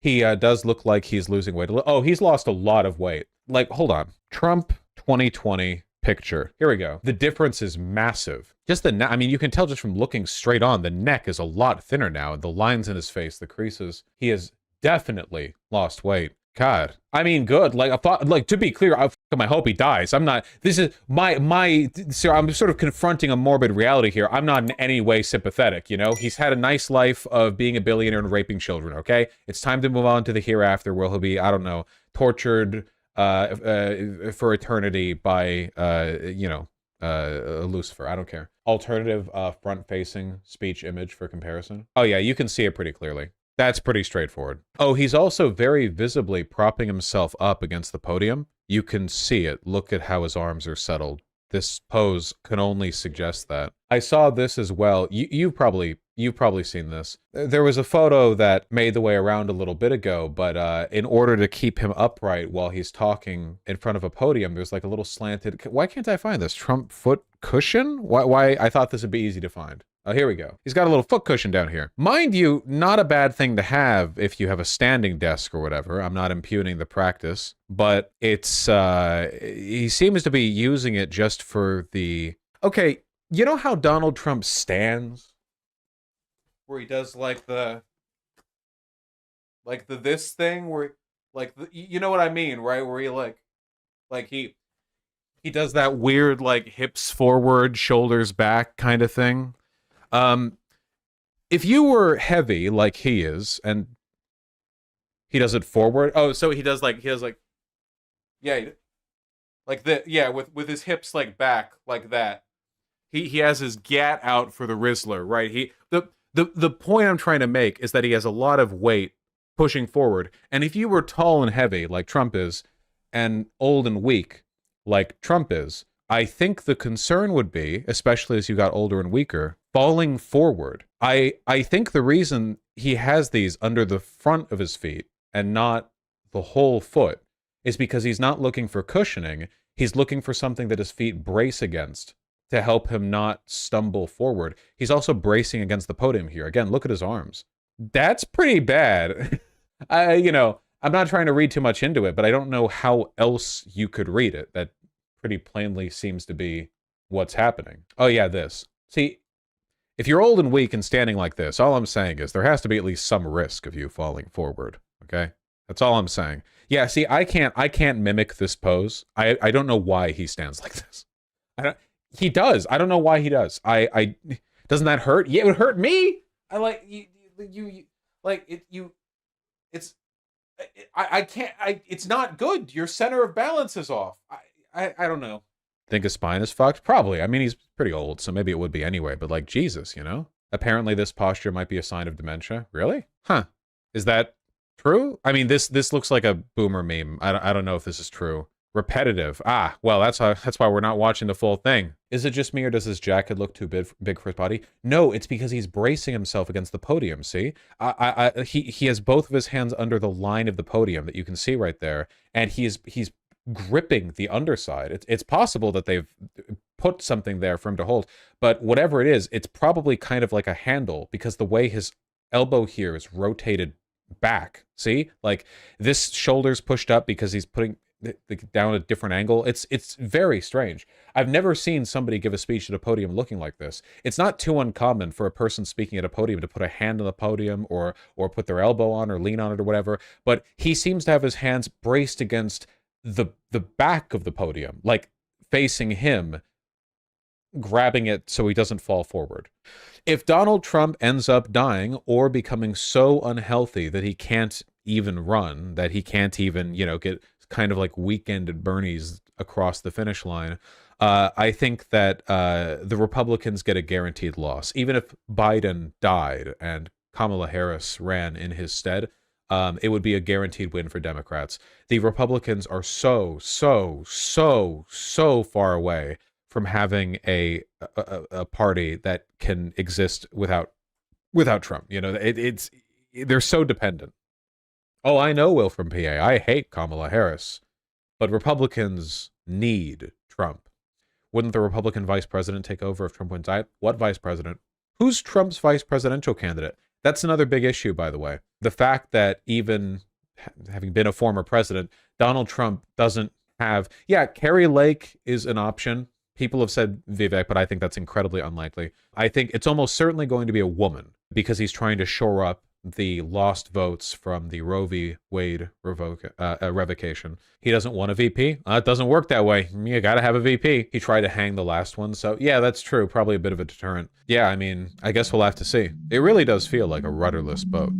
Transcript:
He does look like he's losing weight. Oh, he's lost a lot of weight. Like, hold on. Trump 2020 picture. Here we go. The difference is massive. Just the neck. I mean, you can tell just from looking straight on, the neck is a lot thinner now. And the lines in his face, the creases. He has definitely lost weight. God, I mean, good. Like, I thought, like, to be clear, I hope he dies. I'm not, this is so I'm sort of confronting a morbid reality here. I'm not in any way sympathetic, you know? He's had a nice life of being a billionaire and raping children, okay? It's time to move on to the hereafter where he'll be, I don't know, tortured for eternity by, Lucifer. I don't care. Alternative front-facing speech image for comparison. Oh yeah, you can see it pretty clearly. That's pretty straightforward. Oh, he's also very visibly propping himself up against the podium. You can see it. Look at how his arms are settled. This pose can only suggest that. I saw this as well. You've probably seen this. There was a photo that made the way around a little bit ago, but in order to keep him upright while he's talking in front of a podium, there's like a little slanted... Why can't I find this? Trump foot cushion? Why? I thought this would be easy to find. Oh, here we go. He's got a little foot cushion down here. Mind you, not a bad thing to have if you have a standing desk or whatever. I'm not impugning the practice, but it's, he seems to be using it just for the... Okay, you know how Donald Trump stands? Where he does like the this thing where, like, you know what I mean, right? Where he he does that weird, like, hips forward, shoulders back kind of thing. If you were heavy like he is, and he does it forward. Oh, so he does like, yeah, like the, yeah, with his hips like back like that. He has his gat out for the Rizzler, right? The point I'm trying to make is that he has a lot of weight pushing forward. And if you were tall and heavy like Trump is, and old and weak like Trump is, I think the concern would be, especially as you got older and weaker, falling forward. I think the reason he has these under the front of his feet and not the whole foot is because he's not looking for cushioning. He's looking for something that his feet brace against to help him not stumble forward. He's also bracing against the podium here. Again, look at his arms. That's pretty bad. I'm not trying to read too much into it, but I don't know how else you could read it. That pretty plainly seems to be what's happening. Oh yeah, this. See, if you're old and weak and standing like this, all I'm saying is there has to be at least some risk of you falling forward, okay? That's all I'm saying. Yeah, see, I can't mimic this pose. I don't know why he stands like this. He does. I don't know why he does. Doesn't that hurt? Yeah, it would hurt me. It's not good. Your center of balance is off. I don't know. Think his spine is fucked? Probably. I mean, he's pretty old, so maybe it would be anyway, but like, Jesus, you know? Apparently this posture might be a sign of dementia. Really? Huh. Is that true? I mean, this looks like a boomer meme. I don't know if this is true. Repetitive. Ah, well, that's why we're not watching the full thing. Is it just me, or does his jacket look too big for his body? No, it's because he's bracing himself against the podium, see? He has both of his hands under the line of the podium that you can see right there, and he's gripping the underside. It's possible that they've put something there for him to hold, but whatever it is, it's probably kind of like a handle, because the way his elbow here is rotated back, see? Like, this shoulder's pushed up because he's putting down a different angle. It's very strange. I've never seen somebody give a speech at a podium looking like this. It's not too uncommon for a person speaking at a podium to put a hand on the podium or put their elbow on or lean on it or whatever, but he seems to have his hands braced against the back of the podium, like facing him, grabbing it so he doesn't fall forward. If Donald Trump ends up dying or becoming so unhealthy that he can't even run, that he can't even, get kind of like Weekend at Bernie's across the finish line, I think that the Republicans get a guaranteed loss. Even if Biden died and Kamala Harris ran in his stead, it would be a guaranteed win for Democrats. The Republicans are so far away from having a party that can exist without Trump. They're so dependent. Oh, I know Will from PA. I hate Kamala Harris, but Republicans need Trump. Wouldn't the Republican vice president take over if Trump went out? What vice president? Who's Trump's vice presidential candidate? That's another big issue, by the way. The fact that even having been a former president, Donald Trump doesn't have... Yeah, Carrie Lake is an option. People have said Vivek, but I think that's incredibly unlikely. I think it's almost certainly going to be a woman because he's trying to shore up the lost votes from the Roe v. Wade revocation. He doesn't want a VP. It doesn't work that way. You gotta have a VP. He tried to hang the last one, so yeah, that's true. Probably a bit of a deterrent. Yeah, I mean, I guess we'll have to see. It really does feel like a rudderless boat.